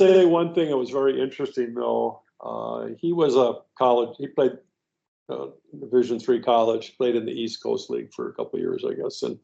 say one thing that was very interesting though. He was he played Division III college, played in the East Coast League for a couple of years, I guess. And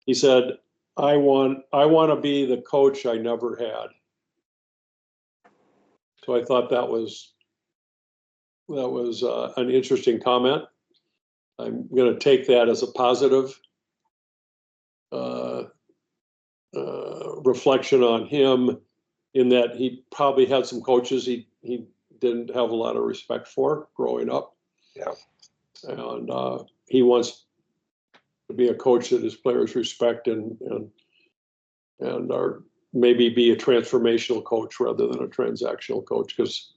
he said, I want to be the coach I never had. So I thought that was an interesting comment. I'm going to take that as a positive reflection on him, in that he probably had some coaches he didn't have a lot of respect for growing up. Yeah. And he wants to be a coach that his players respect and are maybe be a transformational coach rather than a transactional coach, because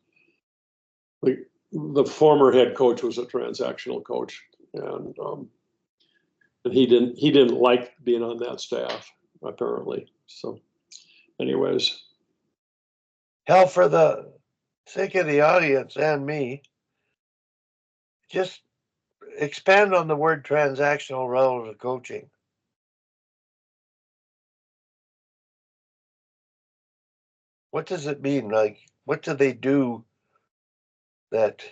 the former head coach was a transactional coach, and he didn't like being on that staff, apparently. So anyways. Hell, for the sake of the audience and me, just expand on the word transactional relative to coaching. What does it mean? Like, what do they do that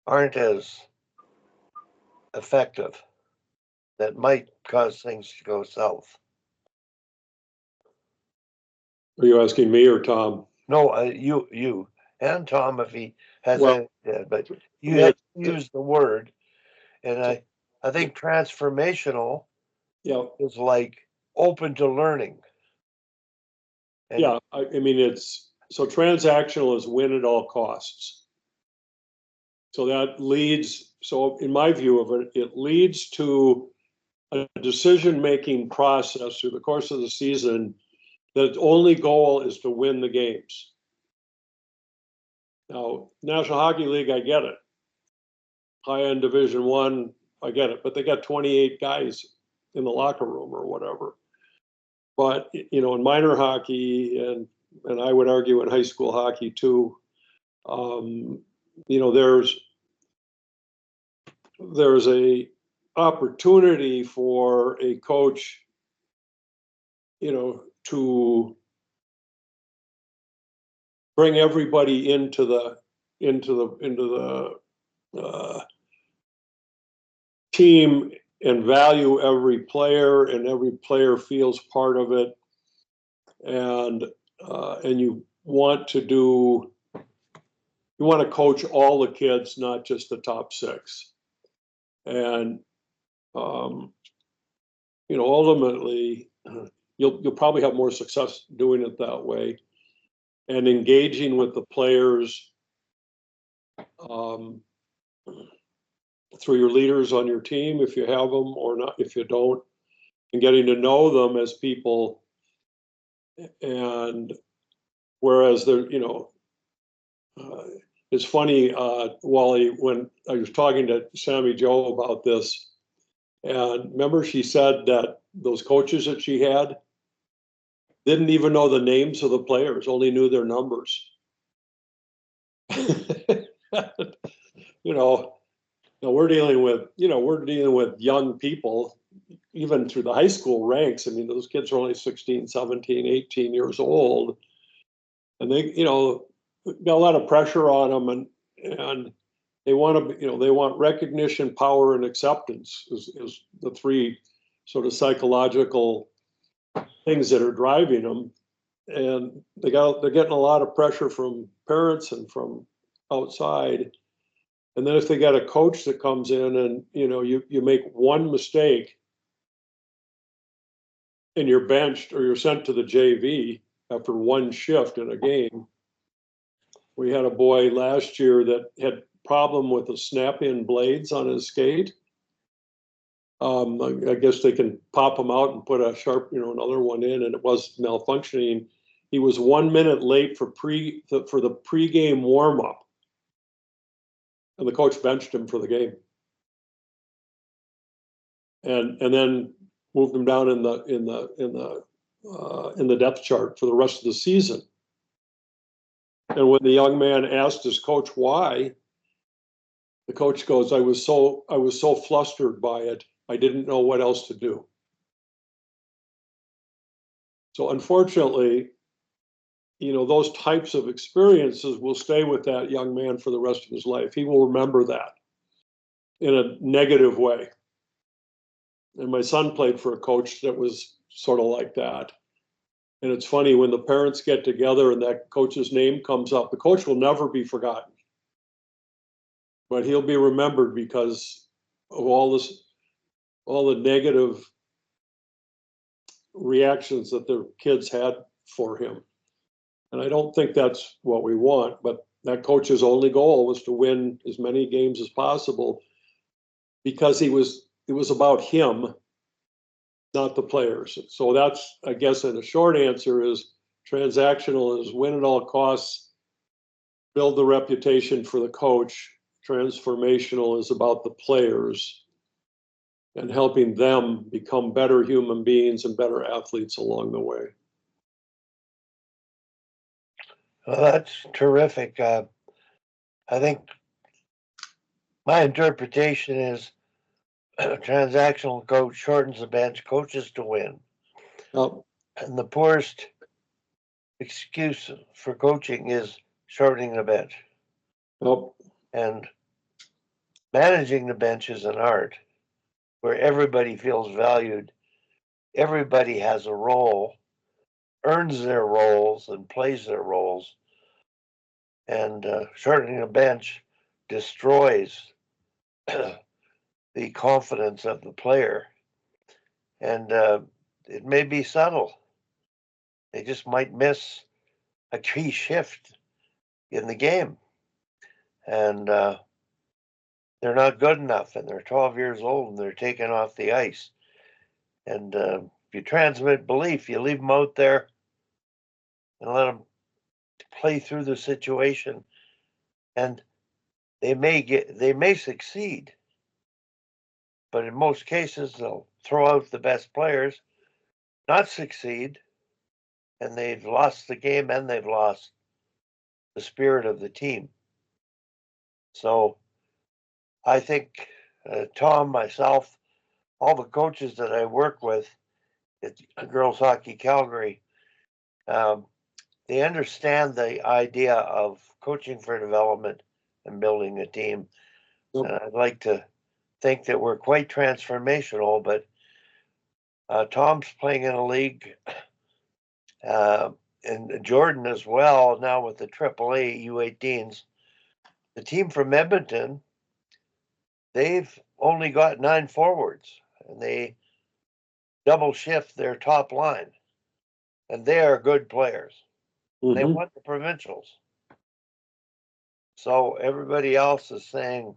aren't as effective, that might cause things to go south? Are you asking me or Tom? No, you and Tom, if he has Well, anything, but you have used the word, and I think transformational is like open to learning. And yeah, I mean, it's so transactional is win at all costs. So that leads, so in my view of it, it leads to a decision-making process through the course of the season that its only goal is to win the games. Now, National Hockey League, I get it. High-end Division I, I get it. But they got 28 guys in the locker room or whatever. But, you know, in minor hockey, and I would argue in high school hockey too, you know, there's a opportunity for a coach, you know, to bring everybody into the team and value every player, and every player feels part of it, and you want to coach all the kids, not just the top six, and you know, ultimately you'll probably have more success doing it that way, and engaging with the players through your leaders on your team, if you have them, or not if you don't, and getting to know them as people. And whereas they're, you know, it's funny, Wally, when I was talking to Sammy Joe about this, and remember she said that those coaches that she had didn't even know the names of the players, only knew their numbers. You know, we're dealing with young people, even through the high school ranks. I mean, those kids are only 16, 17, 18 years old. And they, you know, got a lot of pressure on them, and they want to, you know, they want recognition, power, and acceptance is the three sort of psychological things that are driving them. And they're getting a lot of pressure from parents and from outside. And then if they got a coach that comes in and, you know, you make one mistake and you're benched or you're sent to the JV after one shift in a game. We had a boy last year that had problem with the snap-in blades on his skate. I guess they can pop them out and put a sharp, you know, another one in, and it was malfunctioning. He was 1 minute late for the pregame warm-up, and the coach benched him for the game, and then moved him down in the depth chart for the rest of the season. And when the young man asked his coach why, the coach goes, I was so flustered by it, I didn't know what else to do. So unfortunately, those types of experiences will stay with that young man for the rest of his life. He will remember that in a negative way. And my son played for a coach that was sort of like that. And it's funny when the parents get together and that coach's name comes up, the coach will never be forgotten. But he'll be remembered because of all the negative reactions that the kids had for him. And I don't think that's what we want, but that coach's only goal was to win as many games as possible because it was about him, not the players. So that's, I guess, in a short answer is transactional is win at all costs, build the reputation for the coach. Transformational is about the players and helping them become better human beings and better athletes along the way. Well, that's terrific. I think my interpretation is a transactional coach shortens the bench, coaches to win. And the poorest excuse for coaching is shortening the bench. And managing the bench is an art where everybody feels valued. Everybody has a role, earns their roles, and plays their roles. And shortening a bench destroys the confidence of the player. And it may be subtle. They just might miss a key shift in the game. And they're not good enough, and they're 12 years old, and they're taken off the ice. And if you transmit belief, you leave them out there and let them play through the situation, and they may succeed, but in most cases they'll throw out the best players, not succeed, and they've lost the game and they've lost the spirit of the team. So I think Tom, myself, all the coaches that I work with at Girls Hockey Calgary, they understand the idea of coaching for development and building a team. Yep. And I'd like to think that we're quite transformational, but Tom's playing in a league, and Jordan as well, now with the AAA U18s. The team from Edmonton, they've only got 9 forwards, and they double shift their top line, and they are good players. Mm-hmm. They won the provincials. So everybody else is saying,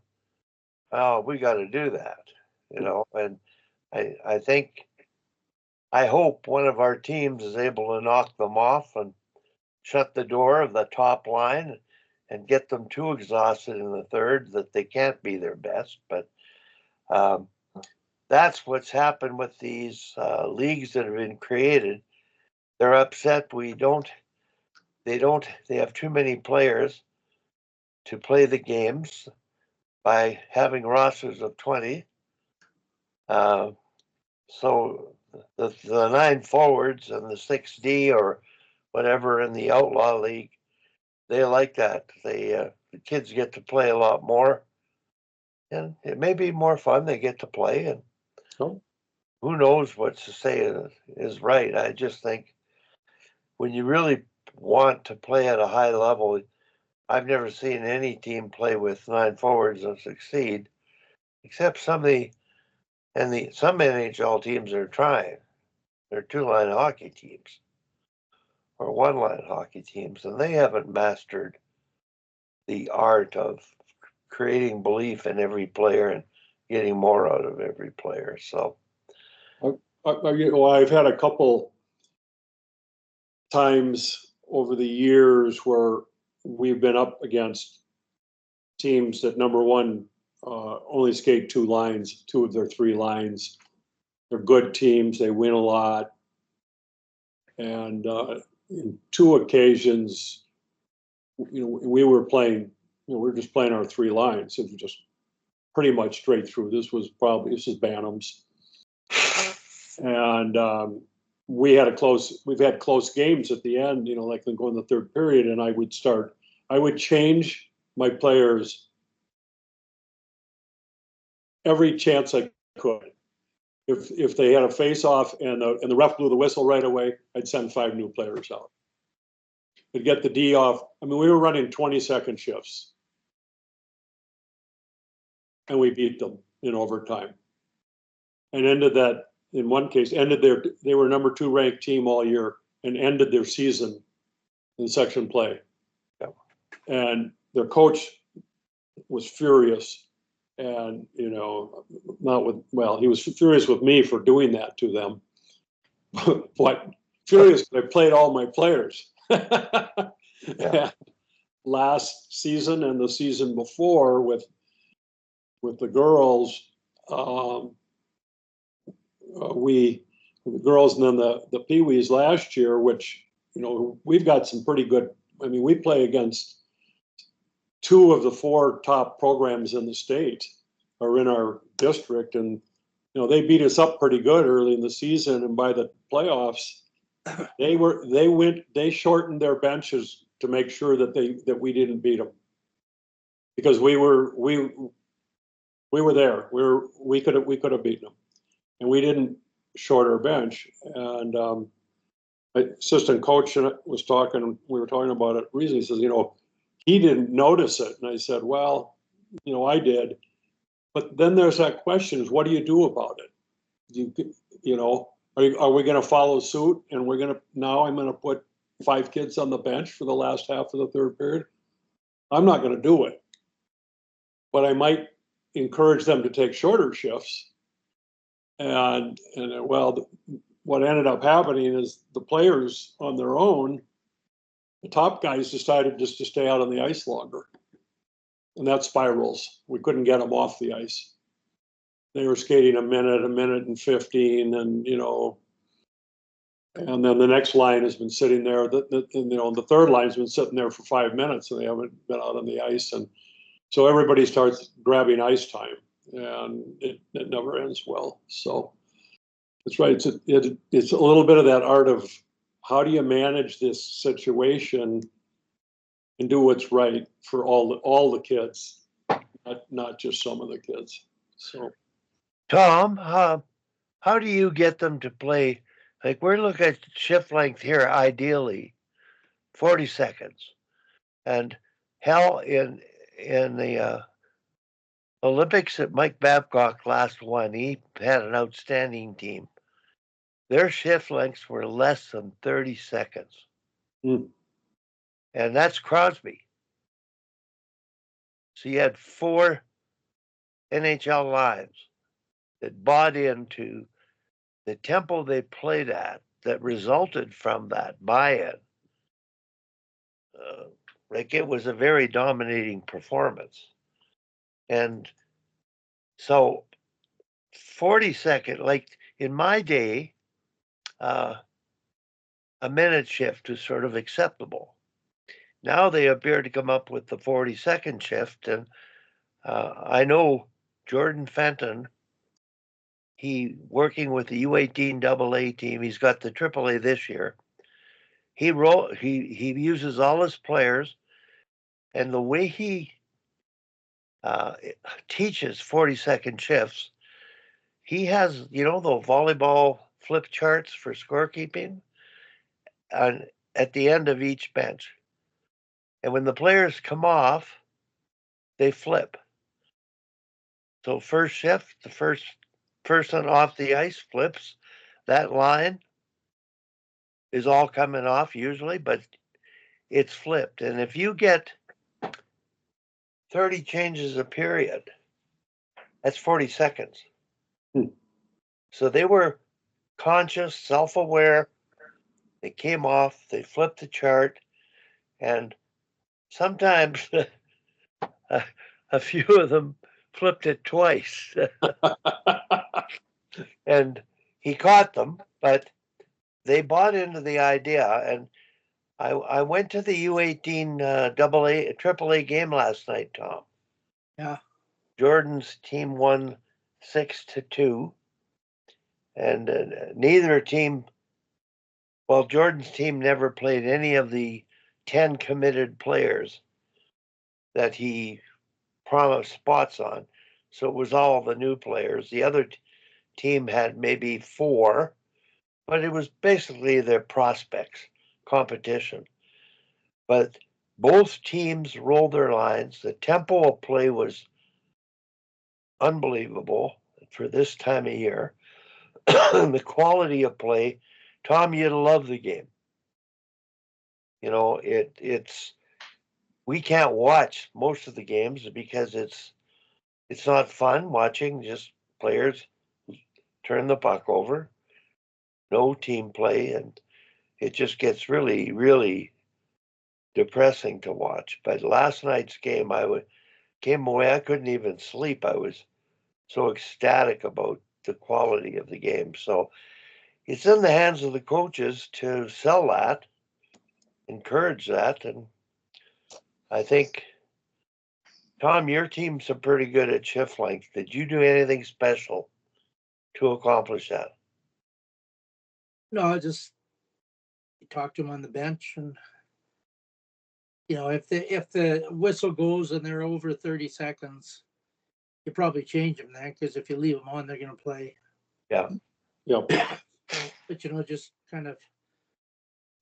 oh, we got to do that, and I hope one of our teams is able to knock them off and shut the door of the top line and get them too exhausted in the third that they can't be their best. But that's what's happened with these leagues that have been created. They're upset they have too many players to play the games by having rosters of 20. So the 9 forwards and the 6D or whatever in the Outlaw League, they like that. The kids get to play a lot more, and it may be more fun. They get to play, and who knows what to say is right. I just think when you really want to play at a high level, I've never seen any team play with 9 forwards and succeed, except some NHL teams are trying. They're 2-line hockey teams or 1-line hockey teams, and they haven't mastered the art of creating belief in every player and getting more out of every player. So, I've had a couple times over the years where we've been up against teams that, number one, only skate 2 lines, 2 of their 3 lines. They're good teams. They win a lot. And in 2 occasions, we were playing, we were just playing our 3 lines. It was just pretty much straight through. This is Bantams. And we've had close games at the end, like going the third period, and I would change my players every chance I could. If they had a face off and the ref blew the whistle right away, I'd send 5 new players out. I'd get the D off. I mean, we were running 20-second shifts, and we beat them in overtime. And ended that, in one case, they were number 2 ranked team all year and ended their season in section play. Yep. And their coach was furious, and he was furious with me for doing that to them, but furious because I played all my players. Yeah. Last season and the season before with the girls, the girls, and then the Pee-wees last year, which, we've got some pretty good. I mean, we play against 2 of the 4 top programs in the state are in our district, and they beat us up pretty good early in the season, and by the playoffs, they shortened their benches to make sure that we didn't beat them, because we were there. We could have beaten them, and we didn't short our bench. And my assistant coach was talking. We were talking about it recently. He says, he didn't notice it, and I said, well, I did. But then there's that question: is what do you do about it? Are we going to follow suit, and I'm going to put 5 kids on the bench for the last half of the third period? I'm not going to do it, but I might encourage them to take shorter shifts. And what ended up happening is the players on their own, the top guys decided just to stay out on the ice longer, and that spirals. We couldn't get them off the ice. They were skating a minute and 15, and and then the next line has been sitting there. The third line's been sitting there for 5 minutes, and they haven't been out on the ice, and so everybody starts grabbing ice time, and it never ends well. So that's right. It's a little bit of that art of how do you manage this situation and do what's right for all the kids, not just some of the kids. So, Tom, how do you get them to play? Like, we're looking at shift length here, ideally 40 seconds, and hell, in the Olympics that Mike Babcock last won, he had an outstanding team. Their shift lengths were less than 30 seconds. Mm. And that's Crosby. So you had 4 NHL lines that bought into the tempo they played at that resulted from that buy-in. Like, it was a very dominating performance. And so 40-second, like in my day, a minute shift was sort of acceptable. Now they appear to come up with the 40-second shift. And I know Jordan Fenton, he working with the U18 AA team, he's got the AAA this year. He uses all his players, and the way he teaches 40-second shifts, he has, the volleyball flip charts for scorekeeping at the end of each bench. And when the players come off, they flip. So first shift, the first person off the ice flips. That line is all coming off usually, but it's flipped. And if you get 30 changes a period, that's 40 seconds. So they were conscious, self-aware. They came off, they flipped the chart, and sometimes a few of them flipped it twice. And he caught them, but they bought into the idea. And I went to the U18 AAA game last night, Tom. Yeah. Jordan's team won 6-2, and neither team Well, Jordan's team never played any of the 10 committed players that he promised spots on. So it was all the new players. The other team had maybe 4, but it was basically their prospects competition. But both teams rolled their lines. The tempo of play was unbelievable for this time of year. The quality of play, Tom, you'd love the game. You know, it's we can't watch most of the games because it's not fun watching just players turn the puck over, no team play, and it just gets really, really depressing to watch. But last night's game, came away, I couldn't even sleep. I was so ecstatic about the quality of the game. So it's in the hands of the coaches to sell that, encourage that, and I think, Tom, your teams are pretty good at shift length. Did you do anything special to accomplish that? No, I just talk to them on the bench, and if the whistle goes and they're over 30 seconds, you probably change them then, because if you leave them on, they're going to play. Yeah. But just kind of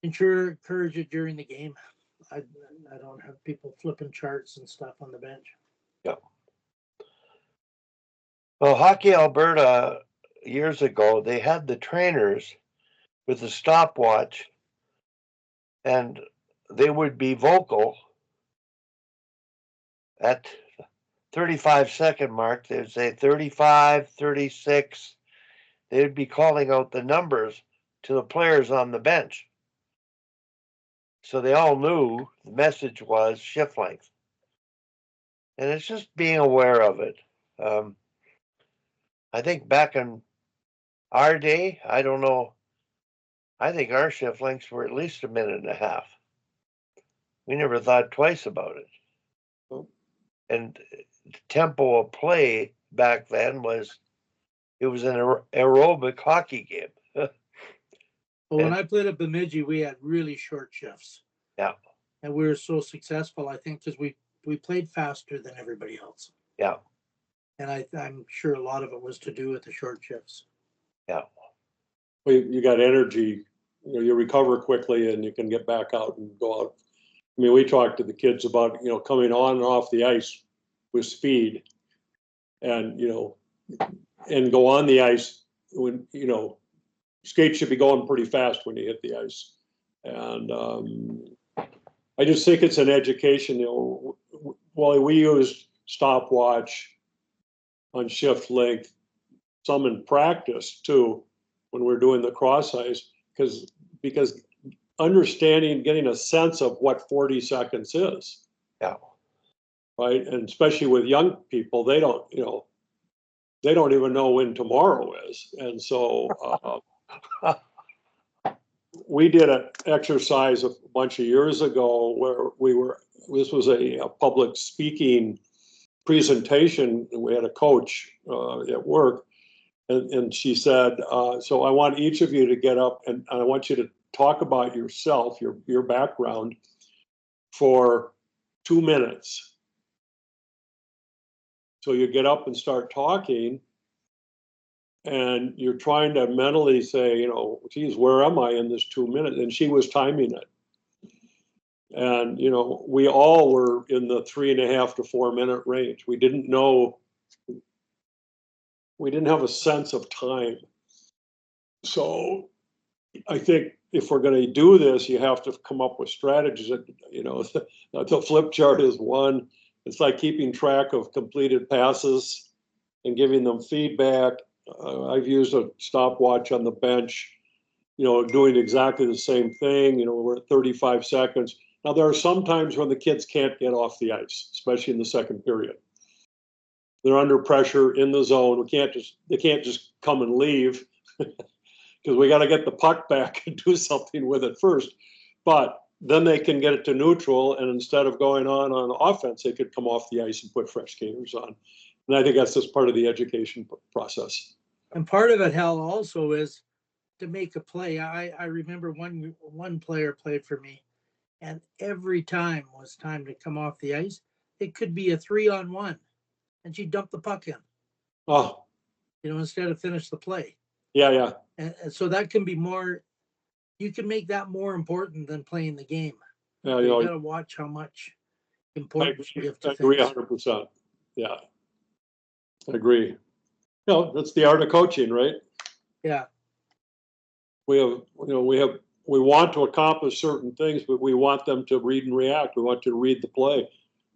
encourage it during the game. I don't have people flipping charts and stuff on the bench. Yeah. Well, Hockey Alberta years ago, they had the trainers with a stopwatch, and they would be vocal at 35-second mark. They'd say 35, 36. They'd be calling out the numbers to the players on the bench. So they all knew the message was shift length. And it's just being aware of it. I think back in our day, I don't know, I think our shift lengths were at least a minute and a half. We never thought twice about it. Oh. And the tempo of play back then was an aerobic hockey game. Well, when I played at Bemidji, we had really short shifts. Yeah. And we were so successful, I think, because we played faster than everybody else. Yeah. And I'm sure a lot of it was to do with the short shifts. Yeah. Well, you got energy, you recover quickly and you can get back out and go out. I mean, we talked to the kids about, coming on and off the ice with speed and, and go on the ice when, skates should be going pretty fast when you hit the ice. And I just think it's an education, while we use stopwatch on shift length, some in practice too, when we're doing the cross ice, because understanding, getting a sense of what 40 seconds is. Yeah. Right. And especially with young people, they don't even know when tomorrow is. And so we did an exercise a bunch of years ago where this was a public speaking presentation, and we had a coach at work, and she said, so I want each of you to get up and I want you to talk about yourself, your background, for 2 minutes. So you get up and start talking, and you're trying to mentally say, geez, where am I in this 2 minutes? And she was timing it. And, we all were in the 3.5 to 4 minute range. We didn't have a sense of time. So I think if we're going to do this, you have to come up with strategies. The flip chart is one. It's like keeping track of completed passes and giving them feedback. I've used a stopwatch on the bench, doing exactly the same thing. We're at 35 seconds. Now, there are some times when the kids can't get off the ice, especially in the second period. They're under pressure in the zone. They can't just come and leave because we got to get the puck back and do something with it first. But then they can get it to neutral, and instead of going on offense, they could come off the ice and put fresh skaters on. And I think that's just part of the education process. And part of it, Hal, also is to make a play. I remember one player played for me, and every time was time to come off the ice. It could be a 3-on-1, and she dumped the puck in, Oh, instead of finish the play. yeah. And so that can be more. You can make that more important than playing the game. Yeah, You got to watch how much I importance you give to agree things. 100%. Yeah, I agree. That's the art of coaching, right? Yeah, We want to accomplish certain things, but we want them to read and react. We want you to read the play.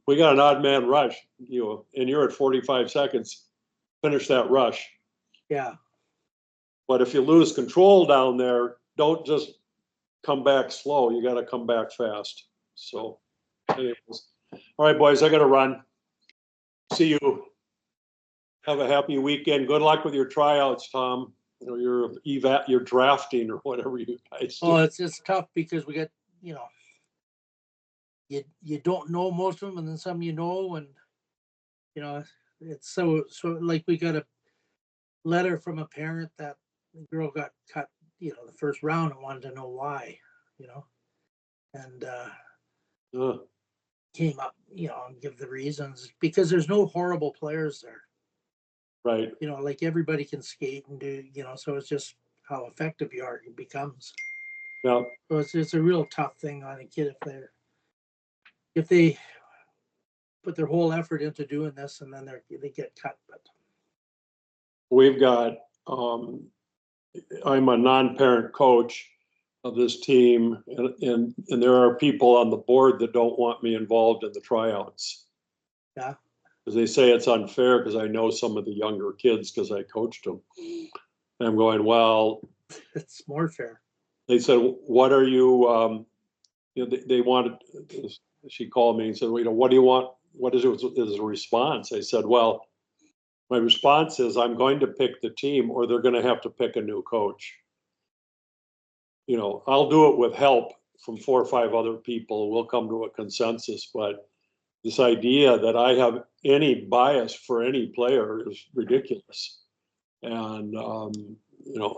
We got an odd man rush, and you're at 45 seconds, finish that rush. yeah. But if you lose control down there, don't just come back slow. You got to come back fast. So, anyways. All right, boys, I got to run. See you. Have a happy weekend. Good luck with your tryouts, Tom. You're drafting or whatever you guys do. Oh, it's tough because we got, you don't know most of them, and then some and it's so like we got a letter from a parent that the girl got cut, the first round and wanted to know why, and came up, and give the reasons because there's no horrible players there. Right. Like everybody can skate and do, so it's just how effective you are, it becomes. Yeah. So it's a real tough thing on a kid if they put their whole effort into doing this and then they get cut. But We've got, I'm a non-parent coach of this team, and there are people on the board that don't want me involved in the tryouts. Yeah. Because they say it's unfair because I know some of the younger kids because I coached them. And I'm going, well, it's more fair. They said, what are you, they wanted, she called me and said, what do you want? What is a response? I said, well, my response is I'm going to pick the team or they're going to have to pick a new coach. I'll do it with help from 4 or 5 other people. We'll come to a consensus, but this idea that I have any bias for any player is ridiculous. And,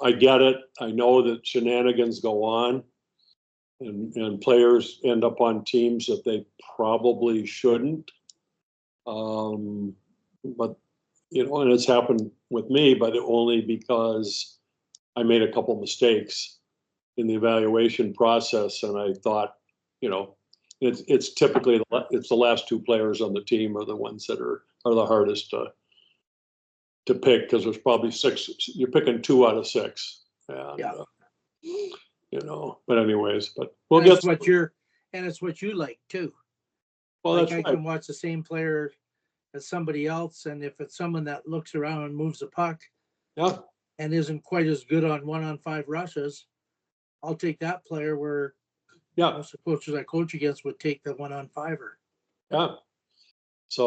I get it. I know that shenanigans go on and players end up on teams that they probably shouldn't. But, and it's happened with me, but only because I made a couple mistakes in the evaluation process. And I thought, it's typically, it's the last 2 players on the team are the ones that are the hardest to pick because there's probably 6, you're picking 2 out of 6. And, yeah. But anyways, we'll and get it's what you like too. Well, like that's I right. can watch the same player as somebody else, and if it's someone that looks around and moves the puck, Yeah, and isn't quite as good on 1-on-5 rushes, I'll take that player where yeah, most of the coaches I coach against would take the 1-on-5er. yeah.